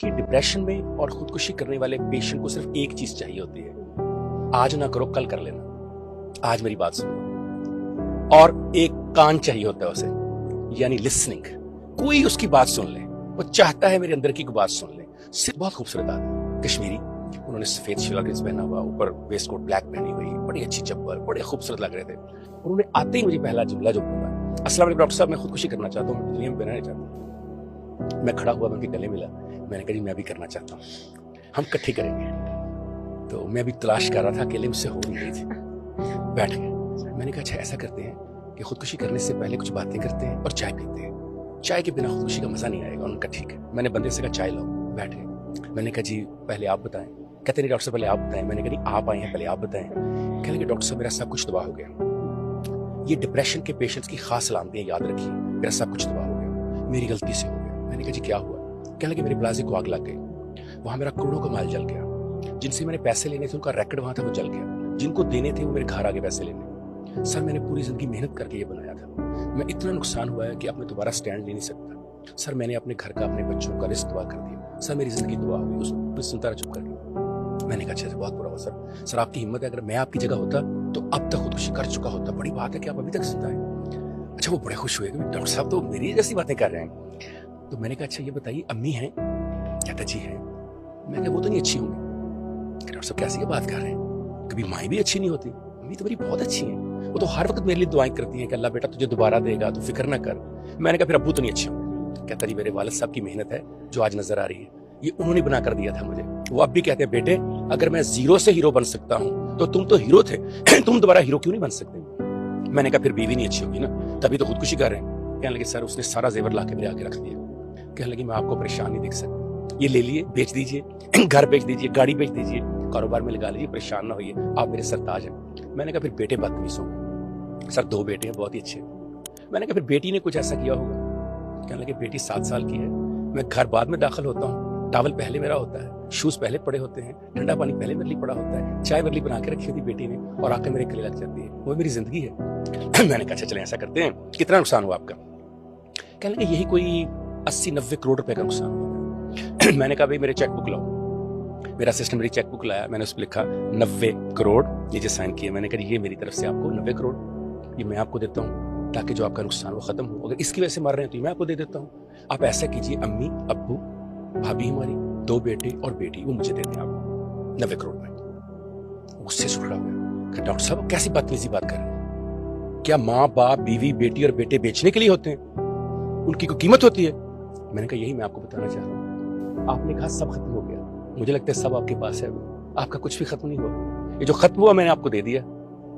कि डिप्रेशन में और खुदकुशी करने वाले पेशेंट को सिर्फ एक चीज चाहिए होती है, आज ना करो कल कर लेना, आज मेरी बात सुनो। और एक कान चाहिए होता है उसे, यानी लिसनिंग। कोई उसकी बात सुन ले, वो चाहता है मेरे अंदर की कोई बात सुन ले। सिर्फ बहुत खूबसूरत आदमी, कश्मीरी, उन्होंने सफेद शलवार कमीज पहना हुआ, ऊपर वेस्ट कोट ब्लैक पहनी हुई, बड़ी अच्छी चप्पल, बड़े खूबसूरत लग रहे थे। उन्होंने आते ही मुझे पहला जुमला जो बोला, अस्सलाम वालेकुम डॉक्टर साहब, मैं खुदकुशी करना चाहता हूँ, दुनिया में बनाना चाहता हूँ। मैं खड़ा हुआ, मैं उनके गले मिला, मैंने कहा जी मैं भी करना चाहता हूँ, हम इकट्ठे करेंगे। तो मैं भी तलाश कर रहा था, अकेले मुझसे हो नहीं रही थी। बैठ गए, मैंने कहा अच्छा ऐसा करते हैं कि खुदकुशी करने से पहले कुछ बातें करते हैं और चाय पीते हैं, चाय के बिना खुदकुशी का मजा नहीं आएगा। उनका ठीक है। मैंने बंदे से कहा चाय लो, बैठे। मैंने कहा जी पहले आप बताएं। कहते नहीं डॉक्टर साहब पहले आप बताएं। मैंने कहा नहीं आप आए हैं, पहले आप बताएं। कहने लगे डॉक्टर साहब मेरा सब कुछ तबाह हो गया। ये डिप्रेशन के पेशेंट्स की खास अलामतें, याद रखिए, मेरा सब कुछ तबाह हो गया, मेरी गलती से हो गया। मैंने कहा जी क्या हुआ? कहने लगे मेरे प्लाजे को आग लग गई, वहां मेरा करोड़ों का माल जल गया, जिनसे मैंने पैसे लेने थे उनका रैकेट वहां था, वो जल गया, जिनको देने थे वो मेरे घर आगे पैसे लेने। सर मैंने पूरी जिंदगी मेहनत करके ये बनाया था, मैं इतना नुकसान हुआ है कि अब मैं दोबारा स्टैंड ले नहीं सकता। सर मैंने अपने घर का, अपने बच्चों का रिस्क तबाह कर दिया। सर मेरी जिंदगी तबाह हुई। उसको सुनता रहा चुप करके। मैंने कहा अच्छा बहुत बुरा हुआ सर। सर आपकी हिम्मत है, अगर मैं आपकी जगह होता तो अब तक खुदकुशी कर चुका होता। बड़ी बात है कि आप अभी तक जिंदा हैं। अच्छा वो बड़े खुश हुए कि डॉक्टर साहब तो मेरी जैसी बातें कर रहे हैं। तो मैंने कहा अच्छा ये बताइए अम्मी हैं? कहता जी हैं। मैं कहा वो तो नहीं अच्छी होंगी। डॉक्टर साहब कैसी बात कर रहे हैं, कभी माएँ भी अच्छी नहीं होती? अम्मी तो मेरी बहुत अच्छी हैं, वो तो हर वक्त मेरे लिए दुआएं करती हैं कि अल्लाह बेटा तुझे दोबारा देगा, तू फिक्र ना कर। मैंने कहा फिर अब्बू तो नहीं अच्छे होंगे। कहता जी मेरे वालिद साहब की मेहनत है जो आज नजर आ रही है, ये उन्होंने बना कर दिया था मुझे। वो अब भी कहते हैं बेटे अगर मैं जीरो से हीरो बन सकता हूँ तो तुम तो हीरो थे, तुम दोबारा हीरो क्यों नहीं बन सकते? मैंने कहा फिर बीवी नहीं अच्छी होगी ना, तभी तो खुदकुशी कर रहे हैं। कहने लगे सर उसने सारा जेवर ला के मेरे आगे रख दिया। कहने लगी मैं आपको परेशान नहीं देख सकती, ये ले लिए, बेच दीजिए, घर बेच दीजिए, गाड़ी बेच दीजिए, कारोबार में लगा लीजिए, परेशान ना होइए, आप मेरे सरताज हैं। मैंने कहा फिर बेटे बदतमीज होंगे। सर 2 बेटे हैं बहुत ही अच्छे। मैंने कहा फिर बेटी ने कुछ ऐसा किया होगा? कहने लगे बेटी 7 साल की है, मैं घर बाद में दाखिल होता हूँ, टावल पहले मेरा होता है, शूज पहले पड़े होते हैं, ठंडा पानी पहले मेरे लिए पड़ा होता है, चाय मेरे लिए बना के रखी होती बेटी ने और आकर मेरे गले लग जाती है, वो मेरी जिंदगी है। मैंने कहा अच्छा चलें ऐसा करते हैं, कितना नुकसान हुआ आपका? कहने लगे यही कोई 80-90 करोड़ रुपए का नुकसान हुआ। मैंने कहा भाई मेरे चेकबुक लाओ। मेरा असिस्टेंट मेरी चेकबुक लाया, मैंने उस पर लिखा 90 करोड़, ये जो साइन किया। मैंने कहा ये मेरी तरफ से आपको 90 करोड़ ये मैं आपको देता हूँ ताकि जो आपका नुकसान वो खत्म हो। अगर इसकी वजह से मर रहे हैं तो मैं आपको दे देता हूँ। आप ऐसा कीजिए, अम्मी अब्बू भाभी हमारी 2 बेटे और बेटी वो मुझे देते हैं आपको 90 करोड़ में। उससे सुखड़ा हुआ। डॉक्टर साहब कैसी बदतमीजी बात कर रहे हैं? क्या माँ बाप बीवी बेटी और बेटे बेचने के लिए होते हैं? उनकी कोई कीमत होती है? मैंने कहा यही मैं आपको बताना चाह रहा हूँ। आपने कहा सब खत्म हो गया, मुझे लगता है सब आपके पास है, आपका कुछ भी खत्म नहीं हुआ। ये जो खत्म हुआ मैंने आपको दे दिया,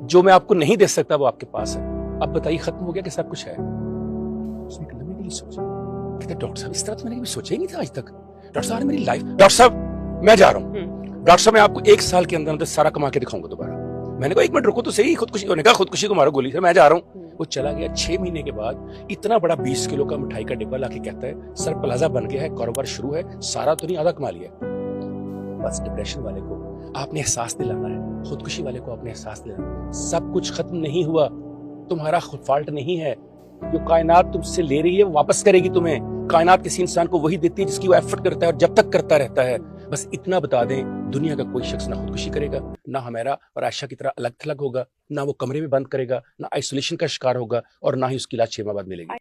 जो मैं आपको नहीं दे सकता वो आपके पास है। अब बताइए खत्म हो गया कि सब कुछ है? उसने एक लम्हे के लिए सोचा, कहते डॉक्टर साहब इस तरह तो मैंने कभी सोचा ही नहीं था आज तक। डॉक्टर साहब मेरी लाइफ, डॉक्टर साहब मैं जा रहा हूँ, डॉक्टर साहब मैं आपको 1 साल के अंदर अंदर सारा कमा के दिखाऊंगा दोबारा। मैंने कहा 1 मिनट रुको तो सही, खुदकुशी होने का, खुदकुशी को मारो गोली से, मैं जा रहा हूँ। वो चला गया। 6 महीने के बाद इतना बड़ा 20 किलो का मिठाई का डिब्बा लाके कहता है सर प्लाजा बन गया है, कारोबार शुरू है, सारा तो नहीं आधा कमा लिया। बस डिप्रेशन वाले को आपने एहसास दिलाना है, खुदकुशी वाले को आपने एहसास दिलाना है सब कुछ खत्म नहीं हुआ, तुम्हारा फॉल्ट नहीं है। जो कायनात तुमसे ले रही है वो वापस करेगी तुम्हें। कायनात किसी इंसान को वही देती है जिसकी वो एफर्ट करता है और जब तक करता रहता है। बस इतना बता दें, दुनिया का कोई शख्स ना खुदकुशी करेगा, ना हमारा और आयशा की तरह अलग थलग होगा, ना वो कमरे में बंद करेगा, ना आइसोलेशन का शिकार होगा और ना ही उसकी लाश 6 माह बाद मिलेगी।